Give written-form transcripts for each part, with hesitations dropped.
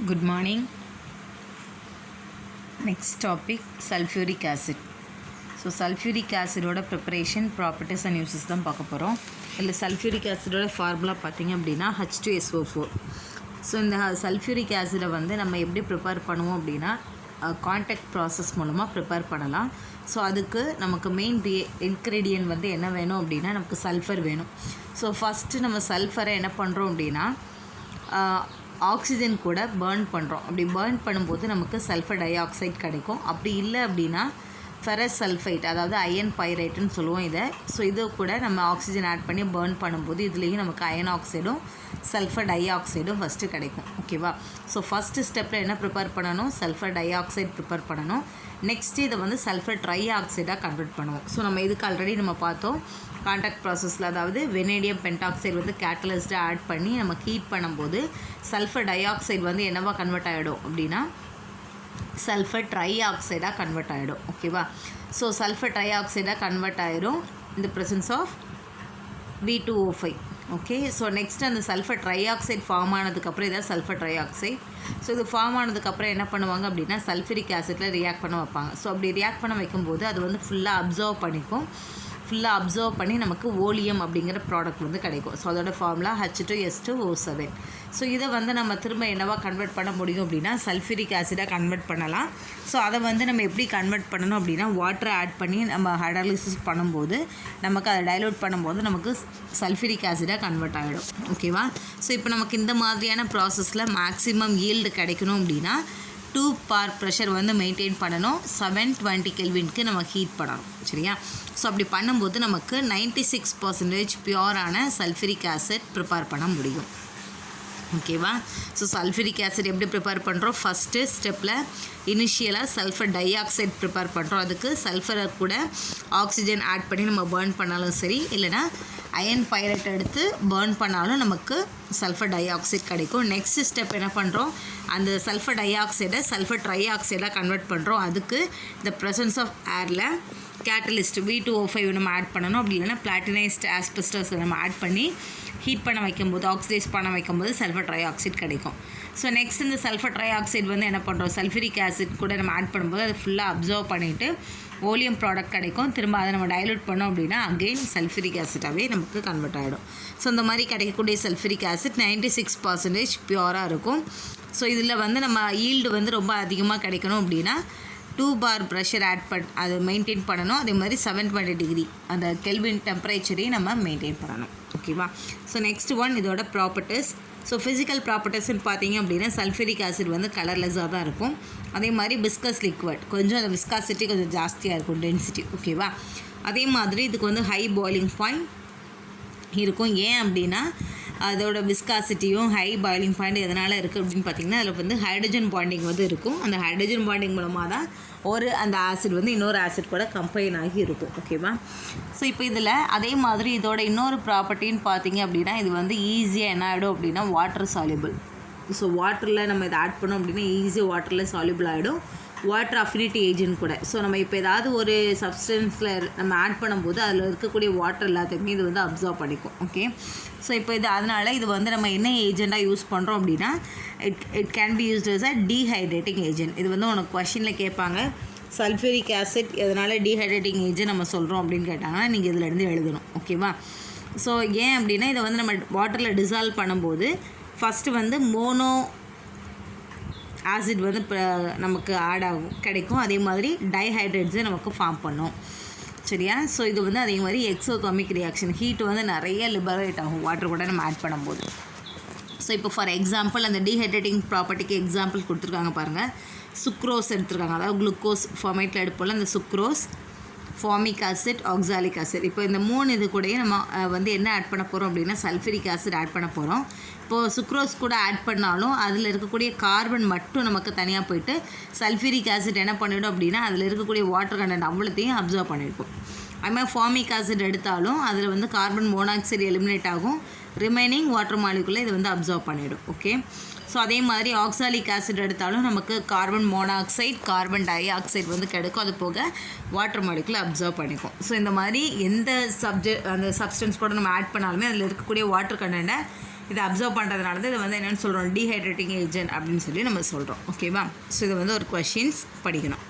Good morning. Next topic, sulfuric acid. So sulfuric acid ஓட preparation, properties and uses தான் பார்க்க போகிறோம். இல்லை sulfuric acid ஓட ஃபார்முலா பார்த்திங்க அப்படின்னா H2SO4. ஸோ இந்த sulfuric acid வந்து நம்ம எப்படி ப்ரிப்பேர் பண்ணுவோம் அப்படின்னா கான்டாக்ட் ப்ராசஸ் மூலமாக ப்ரிப்பேர் பண்ணலாம். ஸோ அதுக்கு நமக்கு மெயின் இன்க்ரீடியன்ட் வந்து என்ன வேணும் அப்படின்னா நமக்கு சல்ஃபர் வேணும். ஸோ ஃபஸ்ட்டு நம்ம சல்ஃபரை என்ன பண்ணுறோம் அப்படின்னா ஆக்சிஜன் கூட பேர்ன் பண்ணுறோம். அப்படி பேர்ன் பண்ணும்போது நமக்கு சல்ஃபர் டை ஆக்சைடு கிடைக்கும். அப்படி இல்லை அப்படின்னா ஃபெரஸ் சல்ஃபைட், அதாவது அயன் பைரைட்டுன்னு சொல்லுவோம் இதை. ஸோ இது கூட நம்ம ஆக்சிஜன் ஆட் பண்ணி பேர்ன் பண்ணும்போது இதுலேயும் நமக்கு அயன் ஆக்சைடும் சல்ஃபர் டை ஆக்சைடும் ஃபஸ்ட்டு கிடைக்கும். ஓகேவா? ஸோ ஃபஸ்ட்டு ஸ்டெப்பில் என்ன ப்ரிப்பேர் பண்ணணும்? சல்ஃபர் டை ஆக்சைடு ப்ரிப்பேர் பண்ணணும். நெக்ஸ்ட்டு இதை வந்து சல்ஃபர் ட்ரை ஆக்சைடாக கன்வெர்ட் பண்ணுவோம். ஸோ நம்ம இதுக்கு ஆல்ரெடி நம்ம பார்த்தோம் கான்டாக்ட் ப்ராசஸில், அதாவது வெனேடியம் பென்டாக்சைடு வந்து கேட்டலிஸ்ட்டாக ஆட் பண்ணி நம்ம ஹீட் பண்ணும்போது சல்ஃபர் டை ஆக்சைடு வந்து என்னவா கன்வெர்ட் ஆகிடும் அப்படின்னா சல்ஃபர் ட்ரை ஆக்சைடாக கன்வெர்ட் ஆகிடும். ஓகேவா? ஸோ சல்ஃபர் ட்ரை ஆக்சைடாக கன்வெர்ட் ஆகிடும் இந்த presence of V2O5. Okay. So next அந்த சல்ஃபர் ட்ரை ஆக்சைடு ஃபார்ம் ஆனதுக்கப்புறம் இதான் சல்ஃபர் ட்ரை ஆக்சைடு. ஸோ இது ஃபார்ம் ஆனதுக்கப்புறம் என்ன பண்ணுவாங்க அப்படின்னா சல்ஃபரிக் ஆசிட்டில் ரியாக்ட் பண்ண வைப்பாங்க. ஸோ அப்படி ரியாக்ட் பண்ண வைக்கும்போது அது வந்து ஃபுல்லாக அப்சர்வ் பண்ணிக்கும். ஃபுல்லாக அப்சர்வ் பண்ணி நமக்கு ஓலியம் அப்படிங்கிற ப்ராடக்ட் வந்து கிடைக்கும். ஸோ அதோட ஃபார்முலா H2S2O7. ஸோ இதை வந்து நம்ம திரும்ப என்னவா கன்வெர்ட் பண்ண முடியும் அப்படின்னா சல்ஃபரிக் ஆசிடாக கன்வெர்ட் பண்ணலாம். ஸோ அதை வந்து நம்ம எப்படி கன்வெர்ட் பண்ணணும் அப்படின்னா வாட்டரை ஆட் பண்ணி நம்ம ஹைட்ராலிசிஸ் பண்ணும்போது நமக்கு அதை டைலூட் பண்ணும்போது நமக்கு சல்ஃபரிக் ஆசிடாக கன்வெர்ட் ஆகிடும். ஓகேவா? ஸோ இப்போ நமக்கு இந்த மாதிரியான ப்ராசஸில் மேக்ஸிமம் ஈல்டு கிடைக்கணும் அப்படின்னா 2 bar ப்ரெஷர் வந்து மெயின்டைன் பண்ணணும். 720 கெல்வினுக்கு நம்ம ஹீட் பண்ணணும். சரியா? ஸோ அப்படி பண்ணும்போது நமக்கு 96% பியூரான சல்ஃபரிக் ஆசிட் ப்ரிப்பேர் பண்ண முடியும். ஓகேவா? ஸோ சல்ஃபரிக் ஆசிட் எப்படி ப்ரிப்பேர் பண்ணுறோம்? ஃபஸ்ட்டு ஸ்டெப்பில் இனிஷியலாக சல்ஃபர் டை ஆக்சைடு ப்ரிப்பேர் பண்ணுறோம். அதுக்கு சல்ஃபரை கூட ஆக்சிஜன் ஆட் பண்ணி நம்ம பேர்ன் பண்ணாலும் சரி, இல்லைனா அயன் பைரைட் எடுத்து பேர்ன் பண்ணாலும் நமக்கு சல்ஃபர் டை ஆக்சைடு கிடைக்கும். நெக்ஸ்ட் ஸ்டெப் என்ன பண்ணுறோம்? அந்த சல்ஃபர் டை ஆக்சைடை சல்ஃபர் ட்ரை ஆக்சைடாக கன்வெர்ட் பண்ணுறோம். அதுக்கு இந்த ப்ரெசன்ஸ் ஆஃப் ஏரில் கேட்டலிஸ்ட் V2O5 நம்ம ஆட் பண்ணணும். அப்படி இல்லைனா பிளாட்டினைஸ்ட் ஆஸ்பெஸ்டஸ் நம்ம ஆட் பண்ணி ஹீட் பண்ண வைக்கும்போது, ஆக்சிடைஸ் பண்ண வைக்கும்போது சல்ஃபர் ட்ரை ஆக்சைடு கிடைக்கும். ஸோ நெக்ஸ்ட் இந்த சல்ஃபர் ட்ரை ஆக்சைடு வந்து என்ன பண்ணுறோம்? சல்ஃபரிக் ஆசிட் கூட நம்ம ஆட் பண்ணும்போது அது ஃபுல்லாக அப்சர்வ் பண்ணிவிட்டு ஓலியம் ப்ராடக்ட் கிடைக்கும். திரும்ப அதை நம்ம டைலூட் பண்ணோம் அப்படின்னா அகெயின் சல்ஃபரிக் ஆசிட்டாகவே நமக்கு கன்வெர்ட் ஆகிடும். ஸோ இந்த மாதிரி கிடைக்கக்கூடிய சல்ஃபரிக் ஆசிட் 96% பியூராக இருக்கும். ஸோ இதில் வந்து நம்ம ஈல்டு வந்து ரொம்ப அதிகமாக கிடைக்கணும் அப்படின்னா 2 bar ப்ரெஷர் ஆட் அதை மெயின்டைன் பண்ணணும். அதே மாதிரி 720 டிகிரி அந்த கெல்வின் டெம்பரேச்சரையும் நம்ம மெயின்டைன் பண்ணணும். ஓகேவா? ஸோ நெக்ஸ்ட் ஒன் இதோட ப்ராப்பர்ட்டிஸ். ஸோ ஃபிசிக்கல் ப்ராப்பர்ட்டிஸ்ன்னு பார்த்தீங்க அப்படின்னா சல்ஃபரிக் ஆசிட் வந்து கலர்லெஸ்ஸாக தான் இருக்கும். அதே மாதிரி விஸ்கஸ் லிக்விட், கொஞ்சம் அந்த விஸ்காசிட்டி கொஞ்சம் ஜாஸ்தியாக இருக்கும், டென்சிட்டி. ஓகேவா? அதே மாதிரி இதுக்கு வந்து ஹை பாயிலிங் பாயிண்ட் இருக்கும். ஏன் அப்படின்னா அதோட விஸ்காசிட்டியும் ஹை பாயிலிங் பாயிண்ட் எதனால் இருக்குது அப்படின்னு பார்த்திங்கன்னா அதில் வந்து ஹைட்ரஜன் பாண்டிங் வந்து இருக்கும். அந்த ஹைட்ரஜன் பாண்டிங் மூலமாக தான் அந்த ஆசிட் வந்து இன்னொரு ஆசிட் கூட கம்பைன் ஆகி இருக்கும். ஓகேவா? ஸோ இப்போ இதில் அதே மாதிரி இதோட இன்னொரு ப்ராப்பர்ட்டின்னு பார்த்தீங்க அப்படின்னா இது வந்து ஈஸியாக என்ன ஆகிடும் அப்படின்னா வாட்டர் சால்யூபிள். ஸோ வாட்டரில் நம்ம இதை ஆட் பண்ணோம் அப்படின்னா ஈஸியாக வாட்டரில் சால்யூபிள் ஆகிடும். வாட்டர் அஃபினிட்டி ஏஜென்ட் கூட. ஸோ நம்ம இப்போ ஏதாவது ஒரு சப்ஸ்டன்ஸில் நம்ம ஆட் பண்ணும்போது அதில் இருக்கக்கூடிய வாட்டர் எல்லாத்தையுமே இது வந்து அப்சர்வ் பண்ணிக்கும். ஓகே. ஸோ இப்போ இது அதனால் இது வந்து நம்ம என்ன ஏஜெண்ட்டாக யூஸ் பண்ணுறோம் அப்படின்னா it can be used as a dehydrating agent. இது வந்து உனக்கு கொஷினில் கேட்பாங்க, சல்ஃபரிக் ஆசிட் எதனால் டீஹைட்ரேட்டிங் ஏஜென்ட் நம்ம சொல்கிறோம் அப்படின்னு கேட்டாங்கன்னா நீங்கள் இதிலேருந்து எழுதணும். ஓகேவா? ஸோ ஏன் அப்படின்னா இதை வந்து நம்ம வாட்டரில் டிசால்வ் பண்ணும்போது ஃபஸ்ட்டு வந்து மோனோ ஆசிட் வந்து நமக்கு ஆட் ஆகும் கிடைக்கும். அதே மாதிரி டைஹைட்ரேட்ஸை நமக்கு ஃபார்ம் பண்ணும். சரியா? ஸோ இது வந்து அதே மாதிரி எக்ஸோதெர்மிக் ரியாக்ஷன், ஹீட் வந்து நிறைய லிபரேட் ஆகும் வாட்டர் கூட நம்ம ஆட் பண்ணும்போது. ஸோ இப்போ ஃபார் எக்ஸாம்பிள் அந்த டீஹைட்ரேட்டிங் ப்ராப்பர்ட்டிக்கு எக்ஸாம்பிள் கொடுத்துருக்காங்க பாருங்கள். சுக்ரோஸ் எடுத்துருக்காங்க, அதாவது குளுக்கோஸ் ஃபார்மேட்டில் எடுப்போம்ல அந்த sucrose, formic acid, oxalic acid. இப்போ இந்த 3 இது கூடயே நம்ம வந்து என்ன ஆட் பண்ண போகிறோம் அப்படின்னா சல்ஃபரிக் ஆசிட் ஆட் பண்ண போகிறோம். இப்போது சுக்ரோஸ் கூட ஆட் பண்ணாலும் அதில் இருக்கக்கூடிய கார்பன் மட்டும் நமக்கு தனியாக போயிட்டு சல்ஃபரிக் ஆசிட் என்ன பண்ணிவிடும் அப்படின்னா அதில் இருக்கக்கூடிய வாட்டர் கண்டென்ட் அவ்வளோத்தையும் அப்சர்வ் பண்ணியிருக்கும். அதுமாதிரி ஃபார்மிக் ஆசிட் எடுத்தாலும் அதில் வந்து கார்பன் மோனாக்சைடு எலிமினேட் ஆகும், ரிமைனிங் வாட்டர் மாலிகுலை இது வந்து அப்சர்வ் பண்ணிவிடும். ஓகே. ஸோ அதே மாதிரி ஆக்சாலிக் ஆசிட் எடுத்தாலும் நமக்கு carbon monoxide, carbon di oxide வந்து கிடைக்கும். அது போக வாட்டர் மாலிகுலை அப்சர்வ் பண்ணிக்கும். ஸோ இந்த மாதிரி எந்த அந்த சப்ஸ்டன்ஸ் கூட நம்ம ஆட் பண்ணாலுமே அதில் இருக்கக்கூடிய வாட்டர் கண்டென்ட்டை இதை அப்சர்வ் பண்ணுறதுனால தான் இதை வந்து என்னென்னு சொல்கிறோம், டீஹைட்ரேட்டிங் ஏஜென்ட் அப்படின்னு சொல்லி நம்ம சொல்கிறோம். ஓகேவா? ஸோ இது வந்து ஒரு கொஷின்ஸ் படிக்கணும்.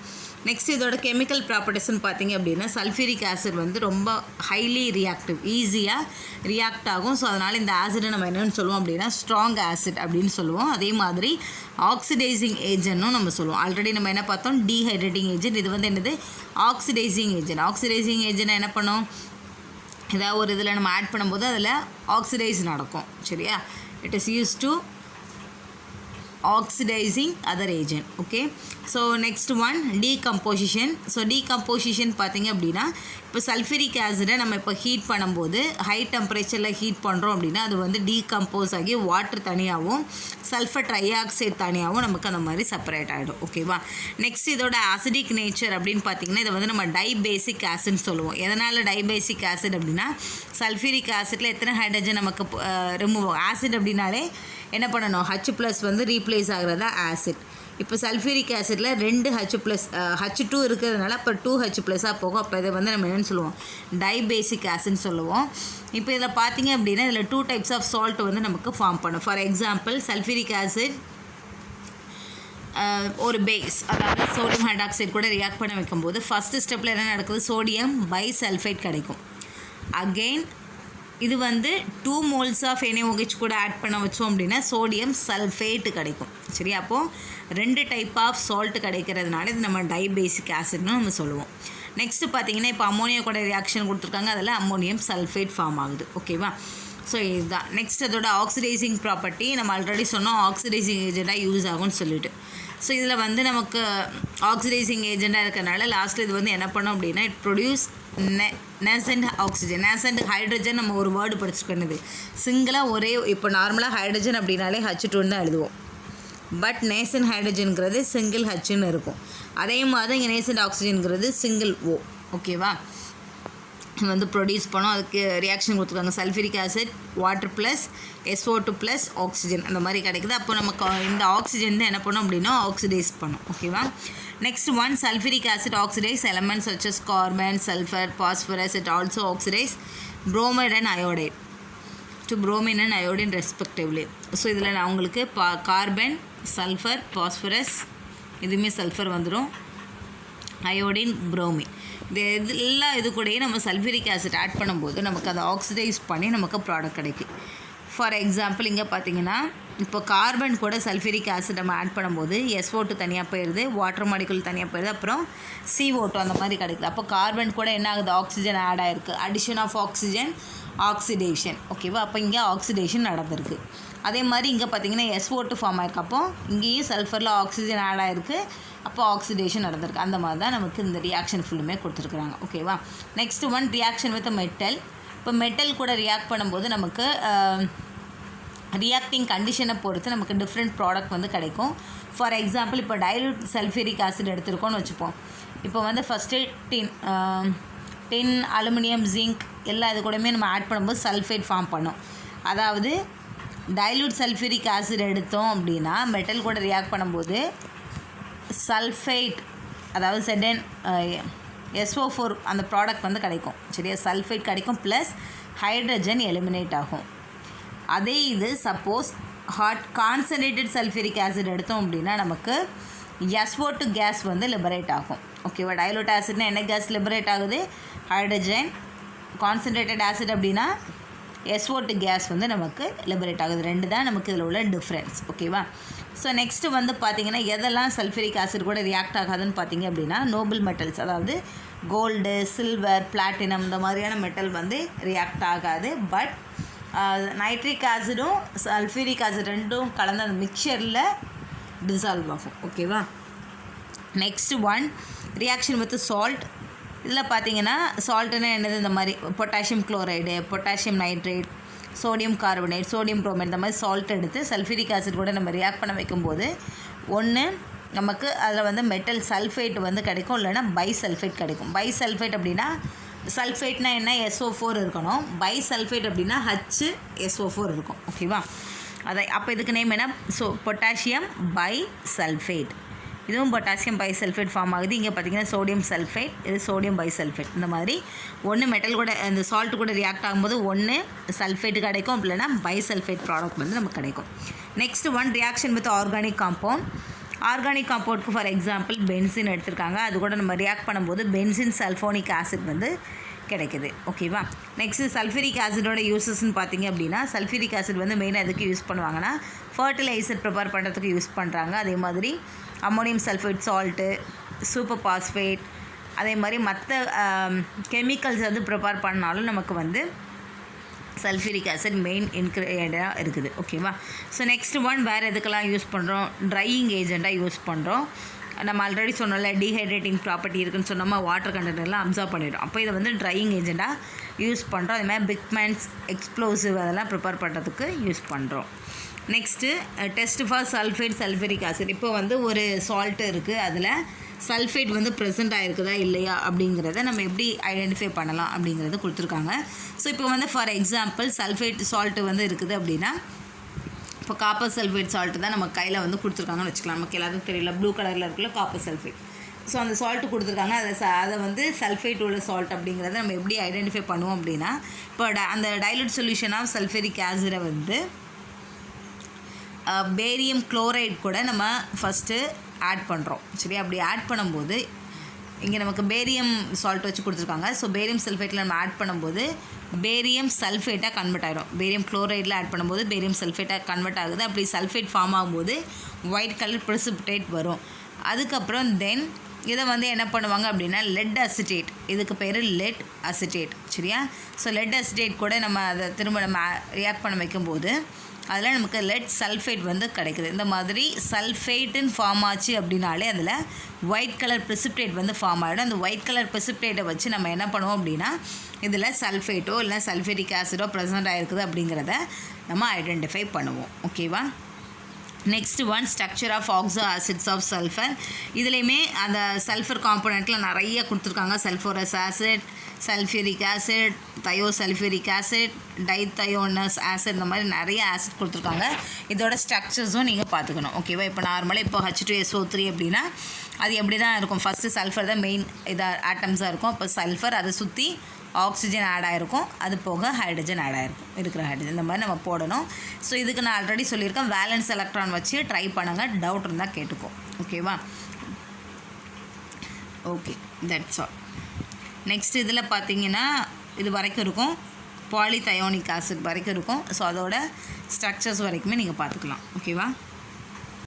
நெக்ஸ்ட் இதோட கெமிக்கல் ப்ராப்பர்ட்டிஸ்ன்னு பார்த்தீங்க அப்படின்னா சல்ஃபியூரிக் ஆசிட் வந்து ரொம்ப ஹைலி ரியாக்டிவ், ஈஸியாக ரியாக்ட் ஆகும். ஸோ அதனால் இந்த ஆசிடை நம்ம என்னென்னு சொல்லுவோம் அப்படின்னா ஸ்ட்ராங் ஆசிட் அப்படின்னு சொல்லுவோம். அதே மாதிரி ஆக்சிடைசிங் ஏஜென்ட்னும் நம்ம சொல்லுவோம். ஆல்ரெடி நம்ம என்ன பார்த்தோம், டீஹைட்ரேட்டிங் ஏஜென்ட். இது வந்து என்னது, ஆக்சிடைசிங் ஏஜென்ட். ஆக்சிடைசிங் ஏஜென்ட் என்ன பண்ணும், ஏதாவது ஒரு இதில் நம்ம ஆட் பண்ணும்போது அதில் ஆக்சிடைஸ் நடக்கும். சரியா? It is use to oxidizing other agent. Okay, so next one, decomposition. So decomposition பார்த்தீங்க அப்படின்னா இப்போ சல்ஃபூரிக் ஆசிடை நம்ம இப்போ ஹீட் பண்ணும்போது ஹை டெம்பரேச்சரில் ஹீட் பண்ணுறோம் அப்படின்னா அது வந்து டீகம்போஸ் ஆகி வாட்டர் தனியாகவும் சல்ஃபர் ட்ரைஆக்சைடு தனியாகவும் நமக்கு அந்த மாதிரி செப்பரேட் ஆகிடும். ஓகேவா? நெக்ஸ்ட் இதோட ஆசிடிக் நேச்சர் அப்படின்னு பார்த்தீங்கன்னா இதை வந்து நம்ம டைபேசிக் ஆசிட்னு சொல்லுவோம். எதனால் டைபேசிக் ஆசிட் அப்படின்னா சல்ஃபூரிக் ஆசிட்டில் எத்தனை ஹைட்ரஜன் நமக்கு ரிமூவ் ஆகும். ஆசிட் அப்படின்னாலே என்ன பண்ணணும், H+ வந்து ரீப்ளேஸ் ஆகிறதா ஆசிட். இப்போ சல்ஃபூரிக் ஆசிடில் 2 H2 இருக்கிறதுனால அப்போ 2H+ போகும். அப்போ இதை வந்து நம்ம என்னென்னு சொல்லுவோம், டைபேசிக் ஆசிட்னு சொல்லுவோம். இப்போ இதில் பார்த்தீங்க அப்படின்னா இதில் 2 டைப்ஸ் ஆஃப் சால்ட் வந்து நமக்கு ஃபார்ம் பண்ணும். ஃபார் எக்ஸாம்பிள் சல்ஃபூரிக் ஆசிட் ஒரு பேஸ், அதாவது சோடியம் ஹைட்ராக்சைடு கூட ரியாக்ட் பண்ண வைக்கும்போது ஃபஸ்ட்டு ஸ்டெப்பில் என்ன நடக்குது, சோடியம் பைசல்ஃபைட் கிடைக்கும். அகெயின் இது வந்து 2 moles ஆஃப் NaOH கூட ஆட் பண்ண வச்சோம் அப்படின்னா சோடியம் சல்ஃபேட்டு கிடைக்கும். சரி, அப்போது 2 டைப் ஆஃப் சால்ட் கிடைக்கிறதுனால இது நம்ம டைபேசிக் ஆசிட்னு நம்ம சொல்லுவோம். நெக்ஸ்ட்டு பார்த்தீங்கன்னா இப்போ அம்மோனியா கூட ரியாக்ஷன் கொடுத்துருக்காங்க, அதில் அம்மோனியம் சல்ஃபேட் ஃபார்ம் ஆகுது. ஓகேவா? ஸோ இதுதான். நெக்ஸ்ட் அதோட ஆக்சிடைசிங் ப்ராப்பர்ட்டி நம்ம ஆல்ரெடி சொன்னோம், ஆக்சிடைசிங் ஏஜெண்ட்டாக யூஸ் ஆகும்னு சொல்லிட்டு. ஸோ இதில் வந்து நமக்கு ஆக்சிடைசிங் ஏஜெண்ட்டாக இருக்கிறனால லாஸ்ட்டில் இது வந்து என்ன பண்ணோம் அப்படின்னா it produce nascent oxygen. Nascent hydrogen நம்ம ஒரு வேர்டு படிச்சுக்கணுது சிங்கிளாக ஒரே. இப்போ நார்மலாக ஹைட்ரஜன் அப்படின்னாலே H2 தான் எழுதுவோம். பட் நேசன்ட் ஹைட்ரஜனுங்கிறது சிங்கிள் Hன்னு இருக்கும். அதே மாதிரி இங்கே நேசன்ட் ஆக்சிஜனுங்கிறது சிங்கிள் O. ஓகேவா? வந்து ப்ரொடியூஸ் பண்ணோம். அதுக்கு ரியாக்ஷன் கொடுத்துருக்காங்க, sulphuric acid water plus SO2 plus oxygen அந்த மாதிரி கிடைக்குது. அப்போ நமக்கு இந்த ஆக்சிஜன் தான் என்ன பண்ணோம் அப்படின்னா ஆக்சிடைஸ் பண்ணும். ஓகேவா? Next one, sulphuric acid oxidise elements such as carbon, sulfur, phosphorus. It also oxidize bromide and iodine to bromine and iodine respectively. So இதில் நான் உங்களுக்கு கார்பன், சல்ஃபர், பாஸ்பரஸ், இதுவுமே சல்ஃபர் வந்துடும், அயோடின், புரோமின், இது எல்லாம் இது கூடயே நம்ம சல்ஃபூரிக் ஆசிட் ஆட் பண்ணும்போது நமக்கு அதை ஆக்சிடைஸ் பண்ணி நமக்கு ப்ராடக்ட் கிடைக்கும். ஃபார் எக்ஸாம்பிள் இங்கே பார்த்தீங்கன்னா இப்போ கார்பன் கூட சல்ஃபூரிக் ஆசிட் நம்ம ஆட் பண்ணும்போது SO2 தனியாக போயிடுது, வாட்டர் மாலிகுல் தனியாக போயிடுது, அப்புறம் CO2 அந்த மாதிரி கிடைக்குது. அப்போ கார்பன் கூட என்ன ஆகுது, ஆக்சிஜன் ஆட் ஆகிருக்கு, அடிஷன் ஆஃப் ஆக்சிஜன், ஆக்சிடேஷன். ஓகேவா? அப்போ இங்கே ஆக்சிடேஷன் நடந்திருக்கு. அதே மாதிரி இங்கே பார்த்தீங்கன்னா SO2 ஃபார்ம் ஆயிருக்கு, அப்போ இங்கேயும் சல்ஃபரில் ஆக்சிஜன் ஆட் ஆகிருக்கு, அப்போ ஆக்சிடேஷன் நடந்திருக்கு. அந்த மாதிரி தான் நமக்கு இந்த ரியாக்ஷன் ஃபுல்லுமே கொடுத்துருக்குறாங்க. ஓகேவா? Next one, reaction with metal. இப்போ மெட்டல் கூட ரியாக்ட் பண்ணும்போது நமக்கு ரியாக்டிங் கண்டிஷனை பொறுத்து நமக்கு டிஃப்ரெண்ட் ப்ராடக்ட் வந்து கிடைக்கும். ஃபார் எக்ஸாம்பிள் இப்போ டைலூட் சல்ஃபூரிக் ஆசிட் எடுத்துருக்கோன்னு வச்சுப்போம். இப்போ வந்து ஃபஸ்ட்டு டின், அலுமினியம், ஜிங்க் எல்லாம் இது கூடமே நம்ம ஆட் பண்ணும்போது சல்ஃபேட் ஃபார்ம் பண்ணும். அதாவது டைலூட் சல்ஃபூரிக் ஆசிட் எடுத்தோம் அப்படின்னா மெட்டல் கூட ரியாக்ட் பண்ணும்போது சல்ஃபேட், அதாவது SO4 அந்த ப்ராடக்ட் வந்து கிடைக்கும். சரியா? சல்ஃபேட் கிடைக்கும் ப்ளஸ் ஹைட்ரஜன் எலிமினேட் ஆகும். அதே இது சப்போஸ் கான்சன்ட்ரேட்டட் சல்ஃபூரிக் ஆசிட் எடுத்தோம் அப்படின்னா நமக்கு SO2 கேஸ் வந்து லிபரேட் ஆகும். ஓகேவா? டைலூட் ஆசிட்னா என்ன கேஸ் லிபரேட் ஆகுது, ஹைட்ரஜன். கான்சன்ட்ரேட்டட் ஆசிட் அப்படின்னா SO2 கேஸ் வந்து நமக்கு லிபரேட் ஆகுது. 2 தான் நமக்கு இதில் உள்ள டிஃப்ரென்ஸ். ஓகேவா? ஸோ நெக்ஸ்ட்டு வந்து பார்த்திங்கன்னா எதெல்லாம் சல்ஃபூரிக் ஆசிட் கூட ரியாக்ட் ஆகாதுன்னு பார்த்தீங்க அப்படின்னா நோபல் மெட்டல்ஸ், அதாவது கோல்டு, சில்வர், பிளாட்டினம் இந்த மாதிரியான மெட்டல் வந்து ரியாக்ட் ஆகாது. பட் நைட்ரிக் ஆசிடும் சல்ஃபூரிக் ஆசிட் ரெண்டும் கலந்த அந்த மிக்சரில் டிசால்வ் ஆகும். ஓகேவா? Next one, reaction with salt. இதில் பார்த்தீங்கன்னா சால்ட்டுன்னா என்னது, இந்த மாதிரி potassium chloride, potassium nitrate, sodium carbonate, sodium bromide இந்த மாதிரி சால்ட் எடுத்து சல்ஃபூரிக் ஆசிட் கூட நம்ம ரியாக்ட் பண்ண வைக்கும்போது ஒன்று நமக்கு அதில் வந்து மெட்டல் சல்ஃபேட் வந்து கிடைக்கும், இல்லைனா பைசல்ஃபேட் கிடைக்கும். பைசல்ஃபேட் அப்படின்னா சல்ஃபேட்னா என்ன, SO4 இருக்கணும். பைசல்ஃபேட் அப்படின்னா HSO4 இருக்கும். ஓகேவா? அதை அப்போ இதுக்கு நேம் என்ன, பொட்டாசியம் பைசல்ஃபேட். இதுவும் பொட்டாசியம் பைசல்ஃபேட் ஃபார்ம் ஆகுது. இங்கே பார்த்தீங்கன்னா சோடியம் சல்ஃபேட், இது சோடியம் பைசல்ஃபேட். இந்த மாதிரி ஒன்று மெட்டல் கூட அந்த சால்ட் கூட ரியாக்ட் ஆகும்போது ஒன்று சல்ஃபேட் கிடைக்கும், இல்லைனா பைசல்ஃபேட் ப்ராடக்ட் வந்து நமக்கு கிடைக்கும். Next one reaction with organic compound. Organic காம்பவுண்டுக்கு ஃபார் எக்ஸாம்பிள் பென்சின் எடுத்திருக்காங்க. அது கூட நம்ம ரியாக்ட் பண்ணும்போது பென்சின் சல்ஃபோனிக் ஆசிட் வந்து கிடைக்குது. ஓகேவா. நெக்ஸ்ட்டு சல்ஃபூரிக் ஆசிடோட யூசஸ்ன்னு பார்த்தீங்க அப்படின்னா, சல்ஃபூரிக் ஆசிட் வந்து மெயினாக எதுக்கு யூஸ் பண்ணுவாங்கன்னா ஃபர்டிலைசர் ப்ரிப்பேர் பண்ணுறதுக்கு யூஸ் பண்ணுறாங்க. அதே மாதிரி ammonium sulphate salt, super phosphate, அதே மாதிரி மற்ற கெமிக்கல்ஸ் வந்து ப்ரிப்பேர் பண்ணாலும் நமக்கு வந்து சல்ஃபூரிக் ஆசிட் மெயின் இன்க்ரீடியண்ட்டாக இருக்குது. ஓகேவா. ஸோ நெக்ஸ்ட் ஒன் வேறு எதுக்கெல்லாம் யூஸ் பண்ணுறோம், ட்ரையிங் ஏஜெண்ட்டாக யூஸ் பண்ணுறோம். நம்ம ஆல்ரெடி சொன்னோம்ல டீஹைட்ரேட்டிங் ப்ராப்பர்ட்டி இருக்குதுன்னு சொன்னோமா, வாட்டர் கண்டென்ட்லாம் அப்சர்வ் பண்ணிடும். அப்போ இதை வந்து ட்ரையிங் ஏஜெண்ட்டாக யூஸ் பண்ணுறோம். அதேமாதிரி பிக்மெண்ட்ஸ், எக்ஸ்ப்ளோசிவ் அதெல்லாம் ப்ரிப்பேர் பண்ணுறதுக்கு யூஸ் பண்ணுறோம். Next test for sulphate sulphuric acid. இப்போ வந்து ஒரு சால்ட்டு இருக்குது, அதில் சல்ஃபேட் வந்து ப்ரெசென்ட் ஆகிருக்குதா இல்லையா அப்படிங்கிறத நம்ம எப்படி ஐடென்டிஃபை பண்ணலாம் அப்படிங்கிறத கொடுத்துருக்காங்க. ஸோ இப்போ வந்து ஃபார் எக்ஸாம்பிள் சல்ஃபேட் சால்ட்டு வந்து இருக்குது அப்படின்னா, இப்போ காப்பர் சல்ஃபேட் சால்ட்டு தான் நம்ம கையில் வந்து கொடுத்துருக்காங்கன்னு வச்சுக்கலாம். நமக்கு எல்லாத்துக்கும் தெரியல, ப்ளூ கலரில் இருக்குல்ல காப்பர் சல்ஃபேட். ஸோ அந்த சால்ட்டு கொடுத்துருக்காங்க, அதை வந்து சல்ஃபேட் உள்ள சால்ட் அப்படிங்கிறத நம்ம எப்படி ஐடென்டிஃபை பண்ணுவோம் அப்படின்னா, இப்போ அந்த டைலூட் சொல்யூஷன் ஆஃப் சல்ஃபூரிக் ஆசிடை வந்து பேரியம் குளோரைட் கூட நம்ம ஃபஸ்ட்டு ஆட் பண்ணுறோம். சரி, அப்படி ஆட் பண்ணும்போது இங்கே நமக்கு பேரியம் சால்ட் வச்சு கொடுத்துருக்காங்க. ஸோ பேரியம் சல்ஃபேட்டில் நம்ம ஆட் பண்ணும்போது பேரியம் சல்ஃபேட்டாக கன்வெர்ட் ஆகிடும். பேரியம் குளோரைடில் ஆட் பண்ணும்போது பேரியம் சல்ஃபேட்டாக கன்வெர்ட் ஆகுது. அப்படி சல்ஃபேட் ஃபார்ம் ஆகும்போது ஒயிட் கலர் ப்ரெசிபிடேட் வரும். அதுக்கப்புறம் தென் இதை வந்து என்ன பண்ணுவாங்க அப்படின்னா லெட் அசிட்டேட், இதுக்கு பேர் லெட் அசிட்டேட். சரியா. ஸோ லெட் அசிட்டேட் கூட நம்ம அதை திரும்ப நம்ம ரியாக்ட் பண்ண வைக்கும்போது அதில் நமக்கு லெட் சல்ஃபேட் வந்து கிடைக்குது. இந்த மாதிரி சல்ஃபேட்டுன்னு ஃபார்ம் ஆச்சு அப்படின்னாலே அதில் ஒயிட் கலர் ப்ரெசிபிடேட் வந்து ஃபார்ம் ஆகிடும். அந்த ஒயிட் கலர் ப்ரெசிபிடேட்டை வச்சு நம்ம என்ன பண்ணுவோம் அப்படின்னா இதில் சல்ஃபேட்டோ இல்லை சல்ஃபூரிக் ஆசிடோ ப்ரெசென்ட் ஆகிருக்குது அப்படிங்கிறத நம்ம ஐடென்டிஃபை பண்ணுவோம். ஓகேவா. Next one structure of oxo acids of sulphur. இதுலேயுமே அந்த சல்ஃபர் காம்போனண்ட்டில் நிறைய கொடுத்துருக்காங்க. Sulphurous acid, sulphuric acid, thiosulphuric acid, dithionous acid, இந்த மாதிரி நிறைய ஆசிட் கொடுத்துருக்காங்க. இதோட ஸ்ட்ரக்சர்ஸும் நீங்கள் பார்த்துக்கணும். ஓகேவா. இப்போ நார்மலாக இப்போ H2SO3 அப்படின்னா அது எப்படி தான் இருக்கும், ஃபஸ்ட்டு சல்ஃபர் தான் மெயின் இதாக ஆட்டம்ஸாக இருக்கும். இப்போ சல்ஃபர் அதை சுற்றி ஆக்சிஜன் ஆட் ஆகிருக்கும், அது போக ஹைட்ரஜன் ஆட் ஆகிருக்கும், இருக்கிற ஹைட்ரஜன் இந்த மாதிரி நம்ம போடணும். ஸோ இதுக்கு நான் ஆல்ரெடி சொல்லியிருக்கேன், வேலன்ஸ் எலக்ட்ரான் வச்சு ட்ரை பண்ணுங்கள், டவுட் இருந்தால் கேட்டுக்கோ. ஓகேவா. Okay, that's all. நெக்ஸ்ட் இதில் பார்த்தீங்கன்னா இது வரைக்கும் இருக்கும், பாலிதயோனிக் ஆசிட் வரைக்கும் இருக்கும். ஸோ அதோட ஸ்ட்ரக்சர்ஸ் வரைக்குமே நீங்கள் பார்த்துக்கலாம். ஓகேவா.